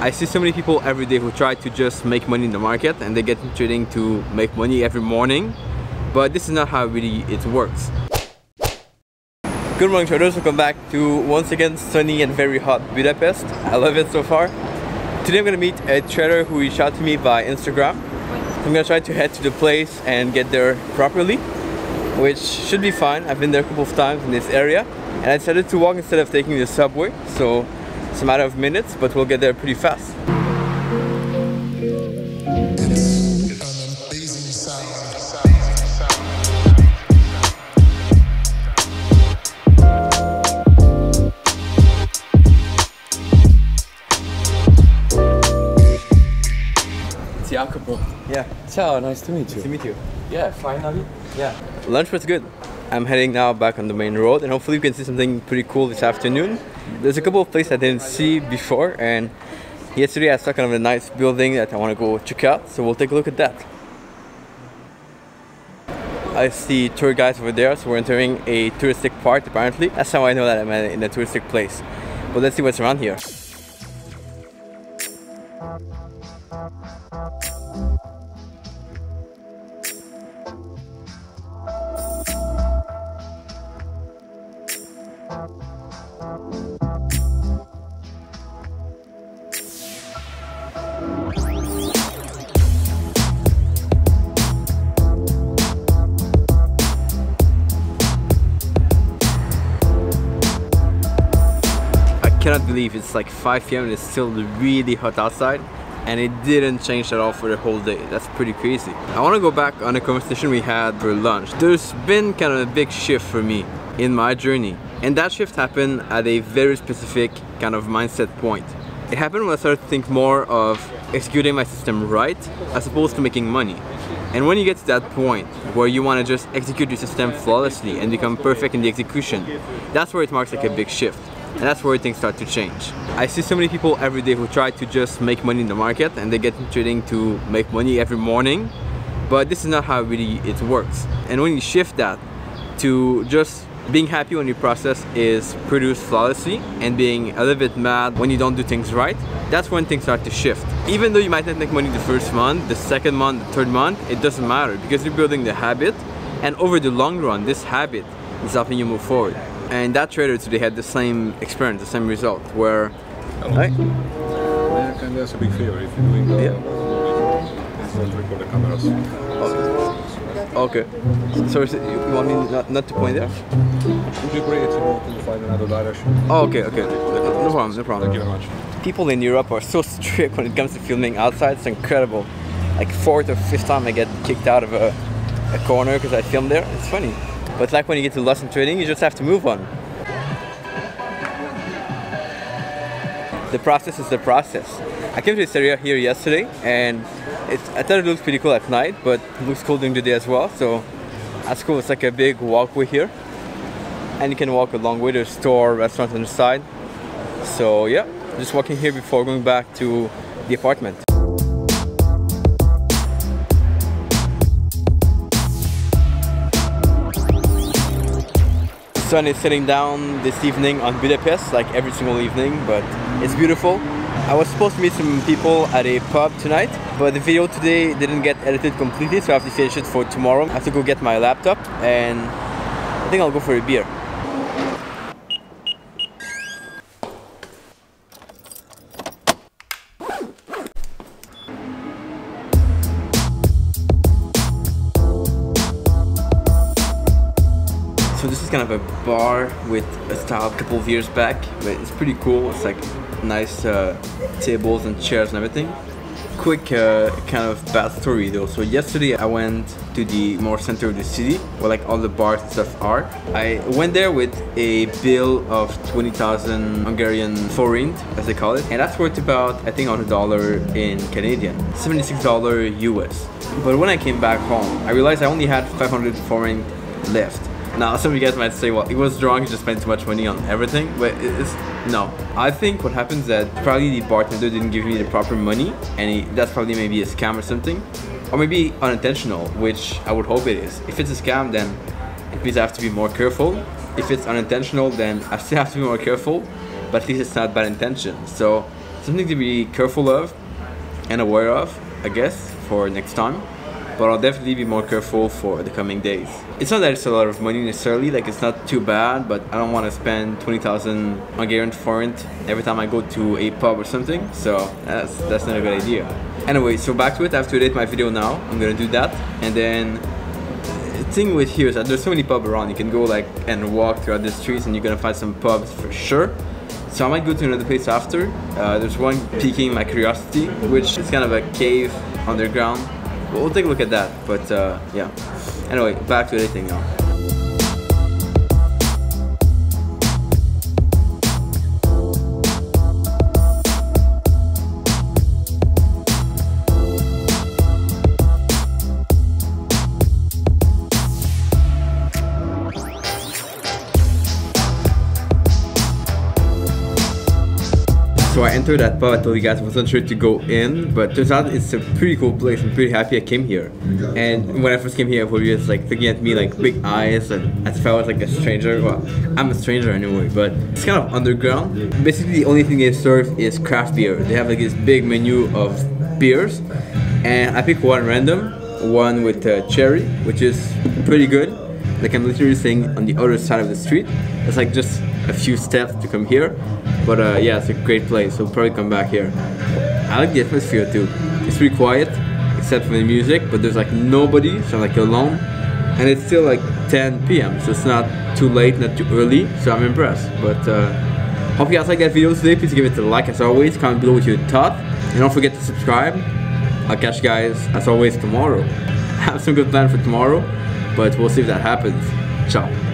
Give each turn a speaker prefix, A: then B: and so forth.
A: I see so many people every day who try to just make money in the market and they get into trading to make money every morning, but this is not how really it works. Good morning traders, welcome back to once again sunny and very hot Budapest. I love it so far. Today I'm gonna meet a trader who reached out to me by Instagram. I'm gonna try to head to the place and get there properly, which should be fine. I've been there a couple of times in this area and I decided to walk instead of taking the subway, so it's a matter of minutes, but we'll get there pretty fast.
B: Jacopo.
A: Yeah.
B: Ciao, nice to meet you.
A: Nice to meet you.
B: Yeah, finally. Yeah.
A: Lunch was good. I'm heading now back on the main road and hopefully we can see something pretty cool this afternoon. There's a couple of places I didn't see before, and yesterday I saw kind of a nice building that I want to go check out, so we'll take a look at that. I see tour guides over there, so we're entering a touristic part apparently. That's how I know that I'm in a touristic place. But let's see what's around here. I cannot believe it's like 5 p.m. and it's still really hot outside, and it didn't change at all for the whole day. That's pretty crazy. I want to go back on a conversation we had for lunch. There's been kind of a big shift for me in my journey, and that shift happened at a very specific kind of mindset point. It happened when I started to think more of executing my system right as opposed to making money. And when you get to that point where you want to just execute your system flawlessly and become perfect in the execution, that's where it marks like a big shift. And that's where things start to change. I see so many people every day who try to just make money in the market and they get into trading to make money every morning, but this is not how really it works. And when you shift that to just being happy when your process is produced flawlessly and being a little bit mad when you don't do things right, that's when things start to shift. Even though you might not make money the first month, the second month, the third month, it doesn't matter because you're building the habit, and over the long run this habit is helping you move forward. And that trader today had the same experience, the same result, where...
C: Hello.
A: Right?
C: Yeah, can do us a big favor if you're doing don't record the cameras.
A: Okay. So you want me not to point there?
C: Would you agree to find another direction?
A: Oh, okay, okay. No problem, no problem.
C: Thank you very much.
A: People in Europe are so strict when it comes to filming outside, it's incredible. Like 4th or 5th time I get kicked out of a corner because I filmed there. It's funny. But like when you get to loss in trading, you just have to move on. The process is the process. I came to this area here yesterday and I thought it looked pretty cool at night, but it looks cool during the day as well, so that's cool. It's like a big walkway here and you can walk a long way. There's store, restaurants on the side. So yeah, just walking here before going back to the apartment. The sun is setting down this evening on Budapest, like every single evening, but it's beautiful. I was supposed to meet some people at a pub tonight, but the video today didn't get edited completely, so I have to finish it for tomorrow. I have to go get my laptop and I think I'll go for a beer. So this is kind of a bar with a style a couple of years back, but it's pretty cool. It's like nice tables and chairs and everything. Quick kind of bad story though. So yesterday I went to the more center of the city where like all the bars and stuff are. I went there with a bill of 20,000 Hungarian forint, as they call it, and that's worth about, I think, $100 in Canadian, $76 US. But when I came back home, I realized I only had 500 forint left. Now some of you guys might say, well, he was drunk, he just spent too much money on everything, but it's no. I think what happens is that probably the bartender didn't give me the proper money, and that's probably maybe a scam or something, or maybe unintentional, which I would hope it is. If it's a scam, then it means I have to be more careful. If it's unintentional, then I still have to be more careful, but at least it's not bad intention. So something to be careful of and aware of, I guess, for next time. But I'll definitely be more careful for the coming days. It's not that it's a lot of money necessarily, like it's not too bad, but I don't want to spend 20,000 Hungarian forint every time I go to a pub or something, so that's not a good idea. Anyway, so back to it. I have to edit my video now. I'm gonna do that, and then the thing with here is that there's so many pubs around. You can go like and walk throughout the streets and you're gonna find some pubs for sure. So I might go to another place after. There's one piquing my curiosity, which is kind of a cave underground. We'll take a look at that, but yeah. Anyway, back to editing now. So I entered that pub. I told you guys I wasn't sure to go in, but turns out it's a pretty cool place. I'm pretty happy I came here. And when I first came here, everybody was like looking at me like big eyes, and as if I was like a stranger. Well, I'm a stranger anyway, but it's kind of underground. Basically, the only thing they serve is craft beer. They have like this big menu of beers, and I picked one random, one with cherry, which is pretty good. Like I'm literally sitting on the other side of the street. It's like just a few steps to come here. But yeah, it's a great place, so we'll probably come back here. I like the atmosphere too. It's pretty quiet, except for the music, but there's like nobody, so I'm like alone. And it's still like 10 p.m, so it's not too late, not too early, so I'm impressed. But hope you guys like that video today. Please give it a like as always, comment below what you thought. And don't forget to subscribe. I'll catch you guys as always tomorrow. I have some good plan for tomorrow, but we'll see if that happens. Ciao.